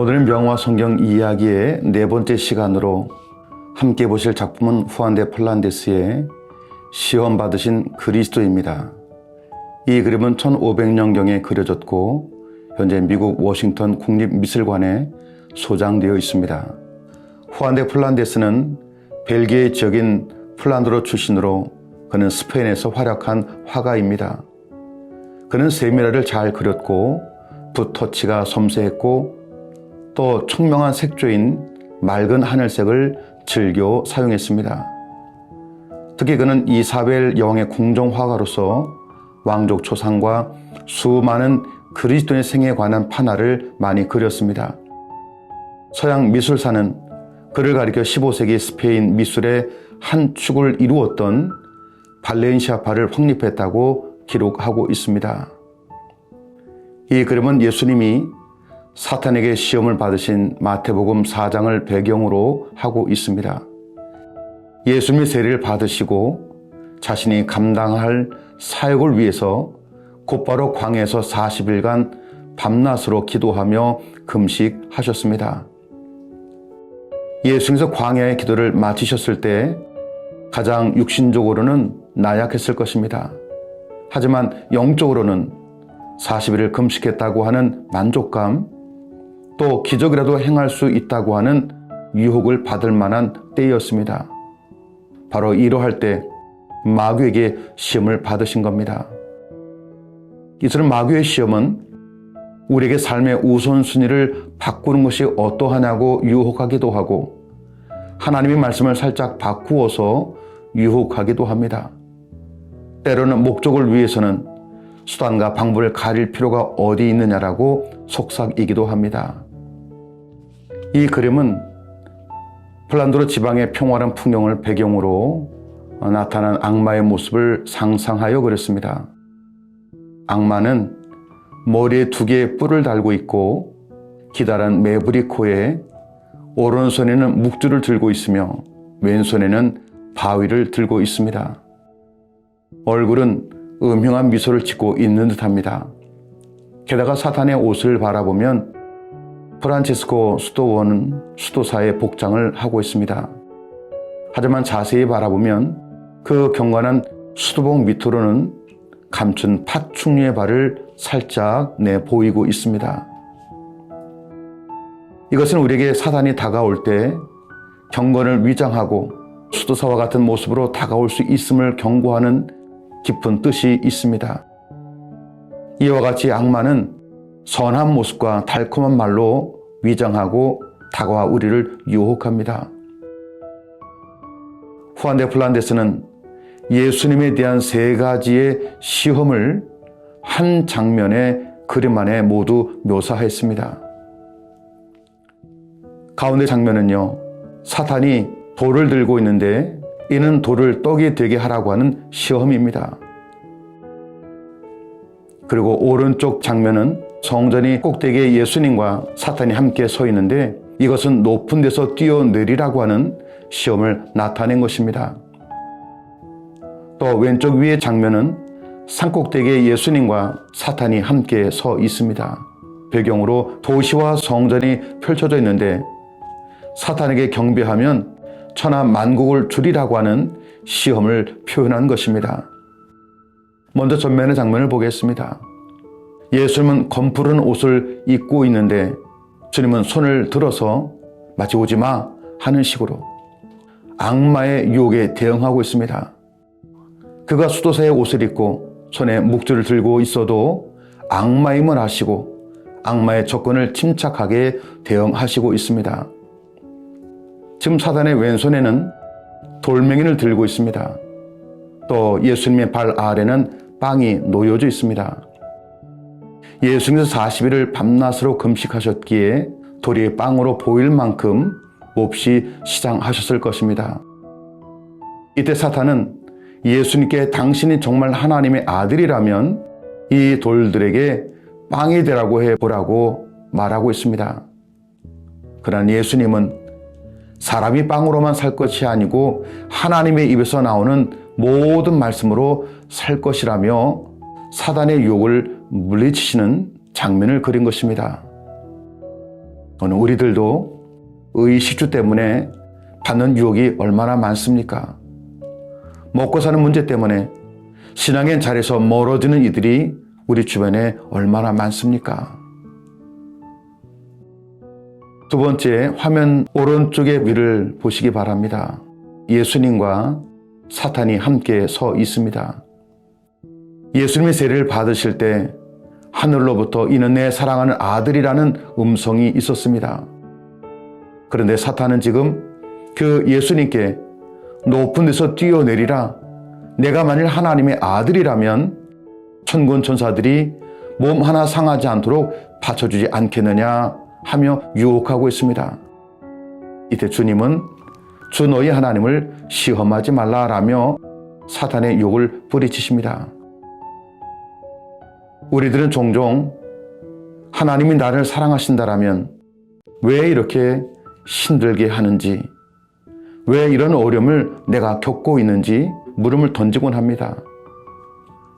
오늘은 명화 성경 이야기의 네 번째 시간으로 함께 보실 작품은 후안데 플란데스의 시험 받으신 그리스도입니다. 이 그림은 1500년경에 그려졌고 현재 미국 워싱턴 국립미술관에 소장되어 있습니다. 후안데 플란데스는 벨기에 지역인 플란드로 출신으로 그는 스페인에서 활약한 화가입니다. 그는 세미라를 잘 그렸고 붓터치가 섬세했고 또 청명한 색조인 맑은 하늘색을 즐겨 사용했습니다. 특히 그는 이사벨 여왕의 궁정화가로서 왕족 초상과 수많은 그리스도의 생에 관한 판화를 많이 그렸습니다. 서양 미술사는 그를 가리켜 15세기 스페인 미술의 한 축을 이루었던 발렌시아파를 확립했다고 기록하고 있습니다. 이 그림은 예수님이 사탄에게 시험을 받으신 마태복음 4장을 배경으로 하고 있습니다. 예수님이 세례를 받으시고 자신이 감당할 사역을 위해서 곧바로 광야에서 40일간 밤낮으로 기도하며 금식하셨습니다. 예수님께서 광야의 기도를 마치셨을 때 가장 육신적으로는 나약했을 것입니다. 하지만 영적으로는 40일을 금식했다고 하는 만족감, 또 기적이라도 행할 수 있다고 하는 유혹을 받을 만한 때였습니다. 바로 이러할 때 마귀에게 시험을 받으신 겁니다. 이처럼 마귀의 시험은 우리에게 삶의 우선순위를 바꾸는 것이 어떠하냐고 유혹하기도 하고 하나님의 말씀을 살짝 바꾸어서 유혹하기도 합니다. 때로는 목적을 위해서는 수단과 방법을 가릴 필요가 어디 있느냐라고 속삭이기도 합니다. 이 그림은 플란드로 지방의 평화로운 풍경을 배경으로 나타난 악마의 모습을 상상하여 그렸습니다. 악마는 머리에 2개의 뿔을 달고 있고 기다란 매부리 코에 오른손에는 묵주를 들고 있으며 왼손에는 바위를 들고 있습니다. 얼굴은 음흉한 미소를 짓고 있는 듯합니다. 게다가 사탄의 옷을 바라보면 프란치스코 수도원은 수도사의 복장을 하고 있습니다. 하지만 자세히 바라보면 그 경건한 수도복 밑으로는 감춘 파충류의 발을 살짝 내 보이고 있습니다. 이것은 우리에게 사단이 다가올 때 경건을 위장하고 수도사와 같은 모습으로 다가올 수 있음을 경고하는 깊은 뜻이 있습니다. 이와 같이 악마는 선한 모습과 달콤한 말로 위장하고 다가와 우리를 유혹합니다. 후안데 플란데스는 예수님에 대한 3가지의 시험을 한 장면의 그림 안에 모두 묘사했습니다. 가운데 장면은요, 사탄이 돌을 들고 있는데 이는 돌을 떡이 되게 하라고 하는 시험입니다. 그리고 오른쪽 장면은 성전이 꼭대기에 예수님과 사탄이 함께 서 있는데 이것은 높은 데서 뛰어내리라고 하는 시험을 나타낸 것입니다. 또 왼쪽 위의 장면은 산꼭대기에 예수님과 사탄이 함께 서 있습니다. 배경으로 도시와 성전이 펼쳐져 있는데 사탄에게 경배하면 천하 만국을 주리라고 하는 시험을 표현한 것입니다. 먼저 전면의 장면을 보겠습니다. 예수님은 검푸른 옷을 입고 있는데 주님은 손을 들어서 마치 오지 마 하는 식으로 악마의 유혹에 대응하고 있습니다. 그가 수도사의 옷을 입고 손에 묵주를 들고 있어도 악마임을 아시고 악마의 접근을 침착하게 대응하시고 있습니다. 지금 사단의 왼손에는 돌멩이를 들고 있습니다. 또 예수님의 발 아래는 빵이 놓여져 있습니다. 예수님께서 40일을 밤낮으로 금식하셨기에 돌이 빵으로 보일 만큼 몹시 시장하셨을 것입니다. 이때 사탄은 예수님께 당신이 정말 하나님의 아들이라면 이 돌들에게 빵이 되라고 해보라고 말하고 있습니다. 그러나 예수님은 사람이 빵으로만 살 것이 아니고 하나님의 입에서 나오는 모든 말씀으로 살 것이라며 사단의 유혹을 물리치시는 장면을 그린 것입니다. 오늘 우리들도 의식주 때문에 받는 유혹이 얼마나 많습니까? 먹고 사는 문제 때문에 신앙의 자리에서 멀어지는 이들이 우리 주변에 얼마나 많습니까? 두 번째, 화면 오른쪽의 위를 보시기 바랍니다. 예수님과 사탄이 함께 서 있습니다. 예수님의 세례를 받으실 때 하늘로부터 이는 내 사랑하는 아들이라는 음성이 있었습니다. 그런데 사탄은 지금 그 예수님께 높은 데서 뛰어내리라, 내가 만일 하나님의 아들이라면 천군 천사들이 몸 하나 상하지 않도록 받쳐주지 않겠느냐 하며 유혹하고 있습니다. 이때 주님은 주 너희 하나님을 시험하지 말라라며 사탄의 유혹을 뿌리치십니다. 우리들은 종종 하나님이 나를 사랑하신다라면 왜 이렇게 힘들게 하는지, 왜 이런 어려움을 내가 겪고 있는지 물음을 던지곤 합니다.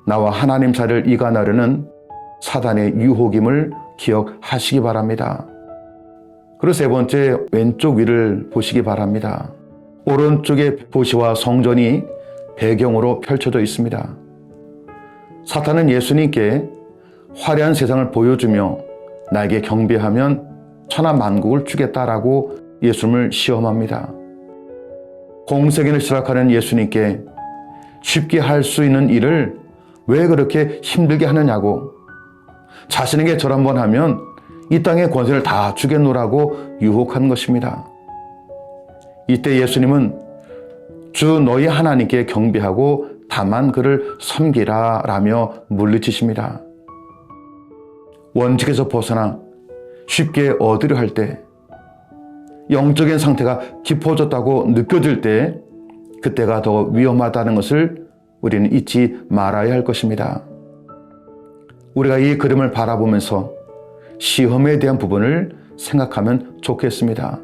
나와 하나님 사이를 이간하려는 사단의 유혹임을 기억하시기 바랍니다. 그리고 세 번째, 왼쪽 위를 보시기 바랍니다. 오른쪽에 보시와 성전이 배경으로 펼쳐져 있습니다. 사탄은 예수님께 화려한 세상을 보여주며 나에게 경배하면 천하만국을 주겠다라고 예수님을 시험합니다. 공생애를 시작하는 예수님께 쉽게 할 수 있는 일을 왜 그렇게 힘들게 하느냐고, 자신에게 절 한번 하면 이 땅의 권세를 다 주겠노라고 유혹한 것입니다. 이때 예수님은 주 너희 하나님께 경배하고 다만 그를 섬기라 라며 물리치십니다. 원칙에서 벗어나 쉽게 얻으려 할 때, 영적인 상태가 깊어졌다고 느껴질 때, 그때가 더 위험하다는 것을 우리는 잊지 말아야 할 것입니다. 우리가 이 그림을 바라보면서 시험에 대한 부분을 생각하면 좋겠습니다.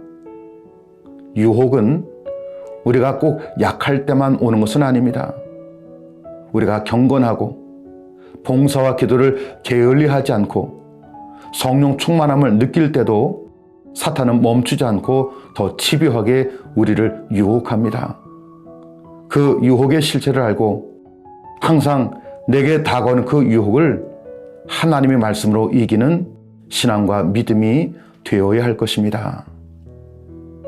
유혹은 우리가 꼭 약할 때만 오는 것은 아닙니다. 우리가 경건하고 봉사와 기도를 게을리하지 않고 성령 충만함을 느낄 때도 사탄은 멈추지 않고 더 집요하게 우리를 유혹합니다. 그 유혹의 실체를 알고 항상 내게 다가오는 그 유혹을 하나님의 말씀으로 이기는 신앙과 믿음이 되어야 할 것입니다.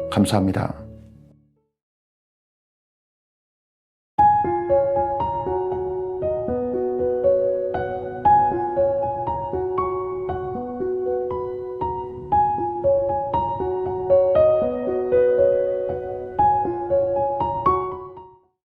감사합니다.